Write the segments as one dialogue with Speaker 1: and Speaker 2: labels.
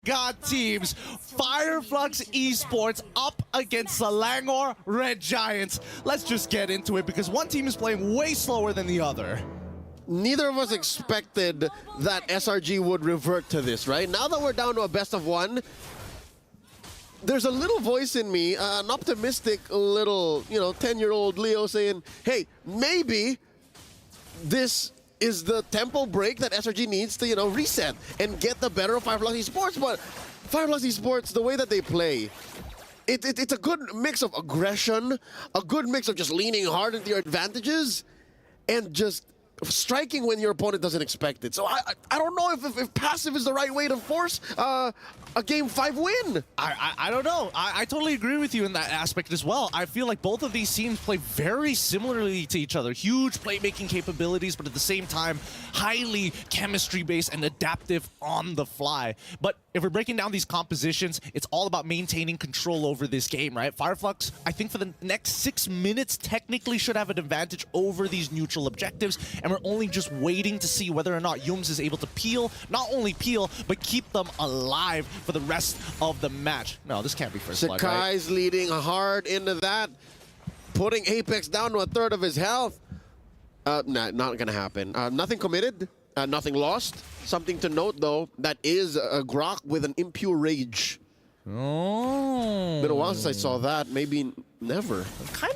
Speaker 1: got teams. Flux Esports up against Selangor Red Giants. Let's just get into it because one team is playing way slower than the other.
Speaker 2: Neither of us expected that SRG would revert to this, right? Now that we're down to a best of one, there's a little voice in me, an optimistic little, 10-year-old Leo saying, hey, maybe this is the tempo break that SRG needs to, reset and get the better of Flux Esports. But Flux Esports, the way that they play, it's a good mix of aggression, a good mix of just leaning hard into your advantages, and just striking when your opponent doesn't expect it. So I don't know if passive is the right way to force a Game 5 win.
Speaker 1: I don't know. I totally agree with you in that aspect as well. I feel like both of these teams play very similarly to each other. Huge playmaking capabilities, but at the same time, highly chemistry-based and adaptive on the fly. But if we're breaking down these compositions, it's all about maintaining control over this game, right? Flux, I think for the next 6 minutes, technically should have an advantage over these neutral objectives, and we're only just waiting to see whether or not Yums is able to peel, not only peel, but keep them alive for the rest of the match. No, this can't be first blood, right?
Speaker 2: Sakai's leading hard into that, putting Apex down to a third of his health. Nah, not gonna happen. Nothing committed, nothing lost. Something to note, though, that is a Grok with an impure rage.
Speaker 1: Oh.
Speaker 2: Been a while since I saw that. Maybe never.
Speaker 1: Kind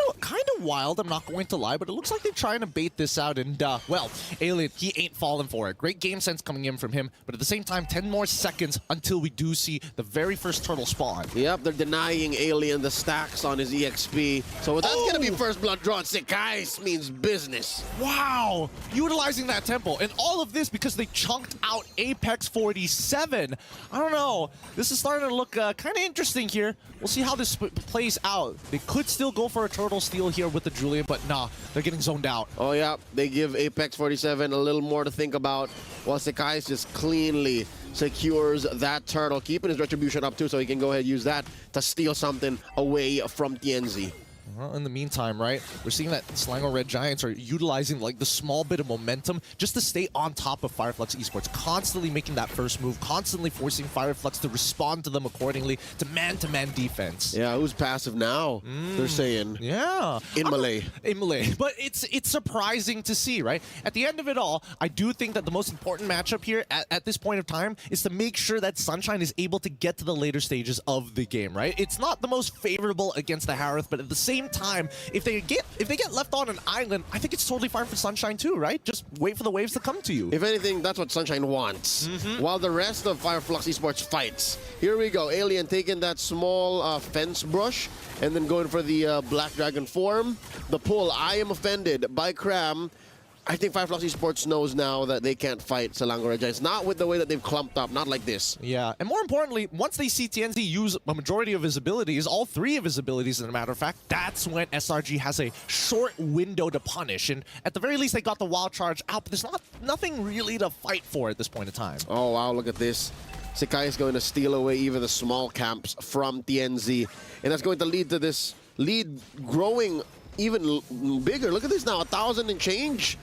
Speaker 1: of wild, I'm not going to lie, but it looks like they're trying to bait this out, and well, Alien, he ain't falling for it. Great game sense coming in from him, but at the same time, 10 more seconds until we do see the very first turtle spawn.
Speaker 2: Yep, they're denying Alien the stacks on his EXP, so that's gonna be first blood drawn. Sakai's means business.
Speaker 1: Wow, utilizing that tempo, and all of this because they chunked out Apex 47. I don't know, this is starting to look kind of interesting here. We'll see how this plays out. They could still go for a turtle steal here with the Julian, but nah, they're getting zoned out.
Speaker 2: Oh yeah, they give Apex 47 a little more to think about, while Sakai just cleanly secures that turtle, keeping his retribution up too, so he can go ahead and use that to steal something away from TNZ.
Speaker 1: Well, in the meantime, right, we're seeing that Selangor Red Giants are utilizing like the small bit of momentum just to stay on top of Flux Esports, constantly making that first move, constantly forcing Flux to respond to them accordingly to man-to-man defense.
Speaker 2: Yeah, who's passive now? They're saying.
Speaker 1: Yeah.
Speaker 2: In Malay.
Speaker 1: In Malay. But it's surprising to see, right? At the end of it all, I do think that the most important matchup here at this point of time is to make sure that Sunshine is able to get to the later stages of the game, right? It's not the most favorable against the Harith, but at the same time, if they get left on an island, I think it's totally fine for Sunshine too, right? Just wait for the waves to come to you.
Speaker 2: If anything, that's what Sunshine wants. While the rest of Flux Esports fights. Here we go. Alien taking that small fence brush and then going for the Black Dragon form. The pull, I am offended by Cram. I think Flux Esports knows now that they can't fight Selangor Red Giants. Not with the way that they've clumped up, not like this.
Speaker 1: Yeah, and more importantly, once they see TNZ use a majority of his abilities, all 3 of his abilities as a matter of fact, that's when SRG has a short window to punish. And at the very least, they got the wild charge out, but there's nothing really to fight for at this point in time.
Speaker 2: Oh, wow, look at this. Sakai is going to steal away even the small camps from TNZ. And that's going to lead to this lead growing even bigger. Look at this now, 1,000 and change.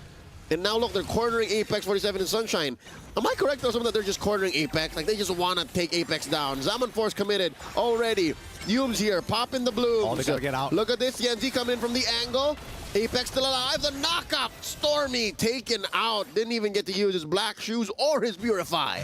Speaker 2: And now look, they're cornering Apex 47 and Sunshine. Am I correct or something that they're just cornering Apex? Like they just want to take Apex down. Zaman Force committed already. Yums here, popping the blooms.
Speaker 1: Oh, they gotta get out.
Speaker 2: Look at this, TNZ coming in from the angle. Apex still alive, the knockup. Stormy taken out. Didn't even get to use his black shoes or his Purify.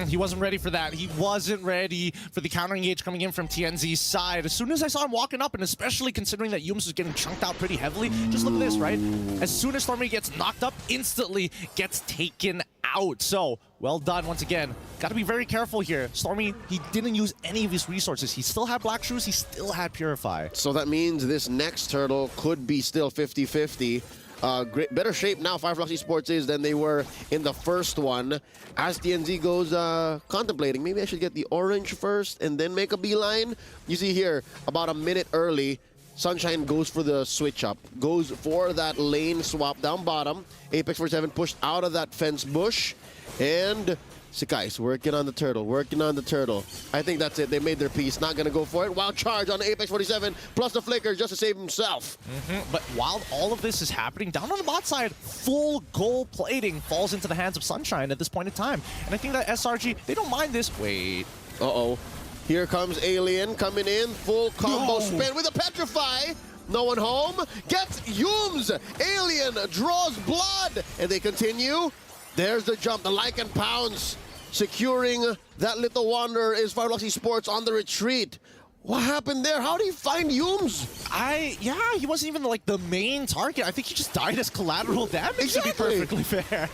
Speaker 1: He wasn't ready for that. He wasn't ready for the counter engage coming in from TNZ's side. As soon as I saw him walking up, and especially considering that Yums was getting chunked out pretty heavily, just look at this, right? As soon as Stormy gets knocked up, instantly gets taken out. So, well done once again. Got to be very careful here. Stormy, he didn't use any of his resources. He still had black shoes. He still had Purify.
Speaker 2: So that means this next turtle could be still 50-50. Better shape now Flux Esports is than they were in the first one. As TNZ goes contemplating, maybe I should get the orange first and then make a beeline. You see here, about a minute early, Sunshine goes for the switch up, goes for that lane swap down bottom. Apex 47 pushed out of that fence bush, and Sakai's working on the turtle, working on the turtle. I think that's it. They made their piece. Not going to go for it. Wild charge on Apex 47, plus the flicker just to save himself.
Speaker 1: But while all of this is happening, down on the bot side, full gold plating falls into the hands of Sunshine at this point in time. And I think that SRG, they don't mind this. Wait.
Speaker 2: Uh-oh. Here comes Alien coming in. Full combo spin with a Petrify. No one home. Gets Yums. Alien draws blood. And they continue. There's the jump. The Lycan pounds. Securing that little wanderer is Flux Esports on the retreat. What happened there? How did he find Yums?
Speaker 1: Yeah, he wasn't even like the main target. I think he just died as collateral damage, to be perfectly fair.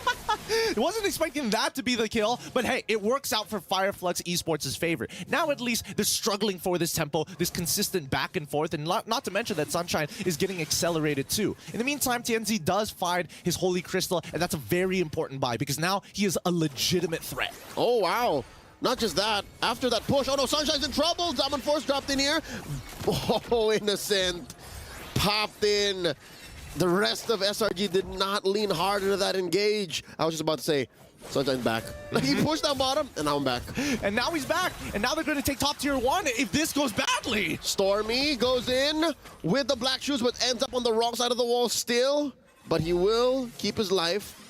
Speaker 1: I wasn't expecting that to be the kill, but hey, it works out for Flux Esports' favor. Now at least they're struggling for this tempo, this consistent back and forth, and not to mention that Sunshine is getting accelerated too. In the meantime, TNZ does find his Holy Crystal, and that's a very important buy because now he is a legitimate threat.
Speaker 2: Oh, wow. Not just that, after that push, oh no, Sunshine's in trouble. Diamond Force dropped in here. Oh, Innocent popped in. The rest of SRG did not lean hard into that engage. I was just about to say, Sunshine's back. He pushed down bottom, and now I'm back.
Speaker 1: And now he's back, and now they're going to take top tier 1 if this goes badly.
Speaker 2: Stormy goes in with the black shoes, but ends up on the wrong side of the wall still. But he will keep his life.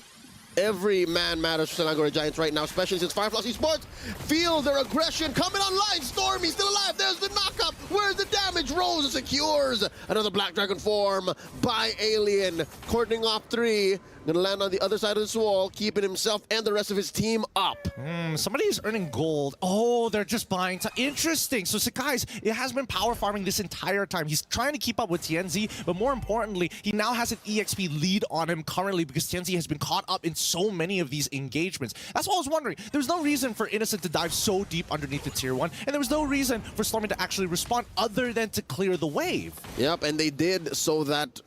Speaker 2: Every man matters for Selangor Giants right now, especially since Flux Esports feel their aggression coming online. Stormy still alive. There's the knockup. Where's the damage? Rose secures another Black Dragon form by Alien. Cordoning off 3. Gonna land on the other side of this wall, keeping himself and the rest of his team up.
Speaker 1: Somebody's earning gold. Oh, they're just buying time. Interesting. So Sakai's, it has been power farming this entire time. He's trying to keep up with TNZ, but more importantly, he now has an EXP lead on him currently because TNZ has been caught up in so many of these engagements. That's what I was wondering. There was no reason for Innocent to dive so deep underneath the tier 1, and there was no reason for Stormy to actually respond other than to clear the wave.
Speaker 2: Yep, and they did so that,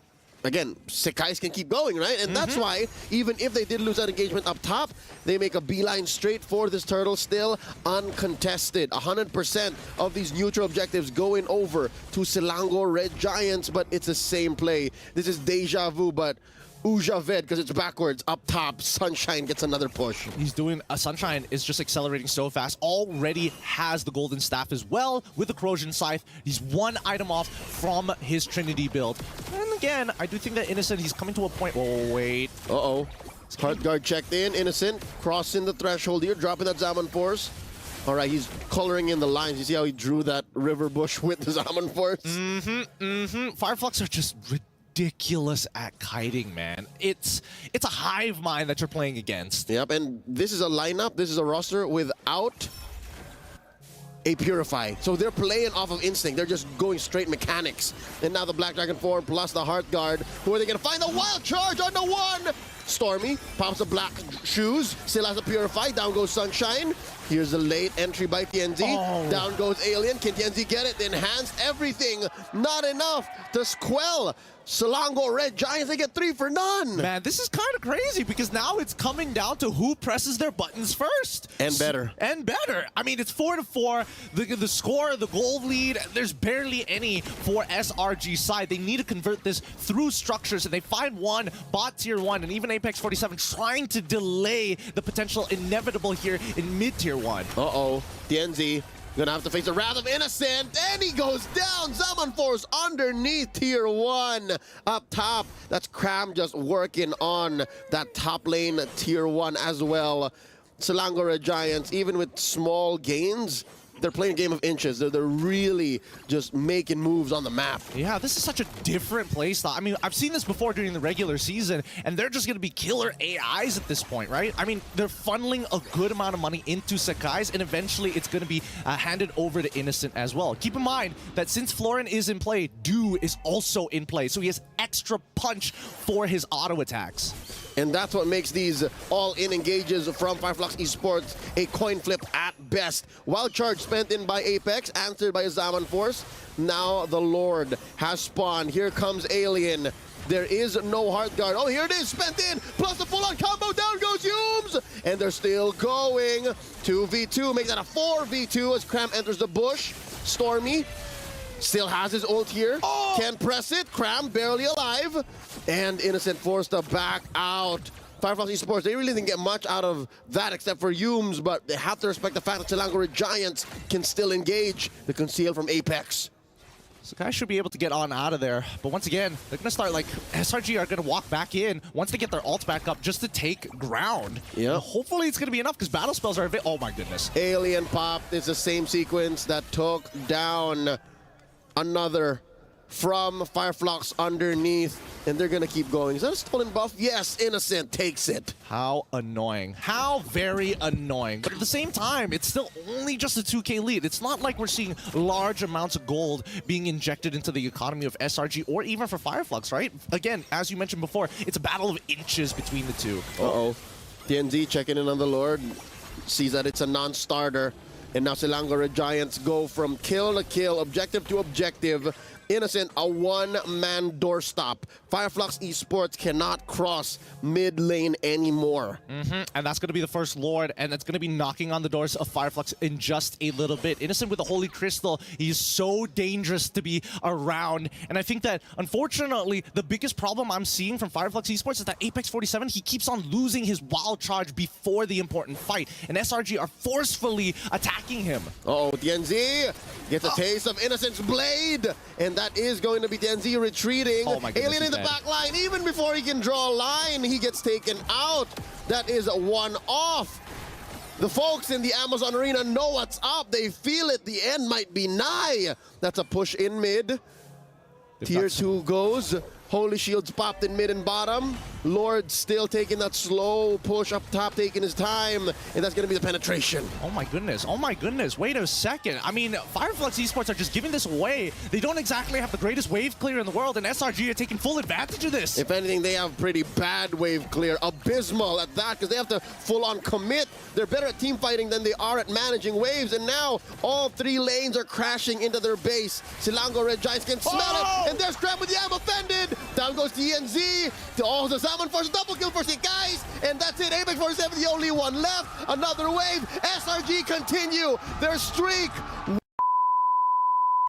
Speaker 2: again, Sekais can keep going, right? And that's why, even if they did lose that engagement up top, they make a beeline straight for this turtle, still uncontested. 100% of these neutral objectives going over to Selangor Red Giants, but it's the same play. This is deja vu, but Ujaved, because it's backwards. Up top, Sunshine gets another push.
Speaker 1: He's doing, Sunshine is just accelerating so fast. Already has the Golden Staff as well with the Corrosion Scythe. He's one item off from his Trinity build. And again, I do think that Innocent, he's coming to a point. Oh, wait.
Speaker 2: Uh-oh. Heart Guard checked in. Innocent crossing the threshold here, dropping that Zaman Force. All right, he's coloring in the lines. You see how he drew that river bush with the Zaman Force?
Speaker 1: Fireflux are just ridiculous at kiting, man. It's a hive mind that you're playing against.
Speaker 2: Yep, and this is a lineup, this is a roster without a Purify. So they're playing off of instinct. They're just going straight mechanics. And now the Black Dragon form plus the Heart Guard. Who are they going to find? The Wild Charge on the 1! Stormy pops the black shoes, still has a Purify. Down goes Sunshine. Here's the late entry by TNZ.
Speaker 1: Oh.
Speaker 2: Down goes Alien. Can TNZ get it? The enhanced everything. Not enough to squell Selangor Red Giants. They get 3 for none.
Speaker 1: Man, this is kind of crazy because now it's coming down to who presses their buttons first.
Speaker 2: And better.
Speaker 1: And better. I mean, it's 4-4. The score, the goal lead, there's barely any for SRG side. They need to convert this through structures, and they find one, bot tier 1, and even Apex 47 trying to delay the potential inevitable here in mid tier 1.
Speaker 2: Uh-oh. TNZ gonna have to face the wrath of Innocent, and he goes down. Zaman Force underneath tier 1. Up top, that's Cram just working on that top lane tier 1 as well. Selangor Giants, even with small gains, they're playing a game of inches. They're really just making moves on the map.
Speaker 1: Yeah, this is such a different playstyle. I mean, I've seen this before during the regular season, and they're just going to be killer AIs at this point, right? I mean, they're funneling a good amount of money into Sakai's, and eventually it's going to be handed over to Innocent as well. Keep in mind that since Florin is in play, Do is also in play, so he has extra punch for his auto attacks.
Speaker 2: And that's what makes these all-in engages from Flux Esports a coin flip at best. Wild Charge spent in by Apex, answered by Zaman Force. Now the Lord has spawned. Here comes Alien. There is no Heart Guard. Oh, here it is, spent in, plus the full-on combo, down goes Humes! And they're still going. 2v2, make that a 4v2 as Cram enters the bush. Stormy still has his ult here.
Speaker 1: Oh!
Speaker 2: Can press it. Cram barely alive. And Innocent forced to back out. Flux Esports, they really didn't get much out of that except for Humes, but they have to respect the fact that Selangor Giants can still engage the conceal from Apex.
Speaker 1: So guys should be able to get on out of there. But once again, they're going to start like SRG are going to walk back in once they get their ult back up just to take ground.
Speaker 2: Yeah.
Speaker 1: Hopefully it's going to be enough because battle spells are a bit. Oh my goodness.
Speaker 2: Alien pop is the same sequence that took down another from Flux underneath, and they're gonna keep going. Is that a stolen buff? Yes, Innocent takes it.
Speaker 1: How annoying. How very annoying. But at the same time, it's still only just a 2K lead. It's not like we're seeing large amounts of gold being injected into the economy of SRG or even for Flux, right? Again, as you mentioned before, it's a battle of inches between the two.
Speaker 2: Uh-oh. TNZ checking in on the Lord. Sees that it's a non-starter. And now Selangor Giants go from kill to kill, objective to objective. Innocent, a one-man doorstop. Flux Esports cannot cross mid lane anymore.
Speaker 1: And that's going to be the first Lord, and that's going to be knocking on the doors of Flux in just a little bit. Innocent with the Holy Crystal, he's so dangerous to be around. And I think that, unfortunately, the biggest problem I'm seeing from Flux Esports is that Apex 47, he keeps on losing his wild charge before the important fight. And SRG are forcefully attacking him.
Speaker 2: Uh-oh, TNZ gets a taste of Innocent's blade, and that is going to be TNZ retreating.
Speaker 1: Oh my goodness,
Speaker 2: Alien in the back line, even before he can draw a line, he gets taken out. That is one off. The folks in the Amazon Arena know what's up. They feel it. The end might be nigh. That's a push in mid. Tier 2 goes. Holy Shields popped in mid and bottom. Lord still taking that slow push up top, taking his time, and that's going to be the penetration.
Speaker 1: Oh my goodness, oh my goodness. Wait a second. I mean, Flux Esports are just giving this away. They don't exactly have the greatest wave clear in the world, and SRG are taking full advantage of this.
Speaker 2: If anything, they have pretty bad wave clear. Abysmal at that, because they have to full-on commit. They're better at team fighting than they are at managing waves, and now all three lanes are crashing into their base. Selangor Red Giants can smell it, and there's Grab with the Am offended. Down goes TNZ. The Salmon force double kill for the guys, and that's it. Apex 47, the only one left. Another wave. SRG continue their streak.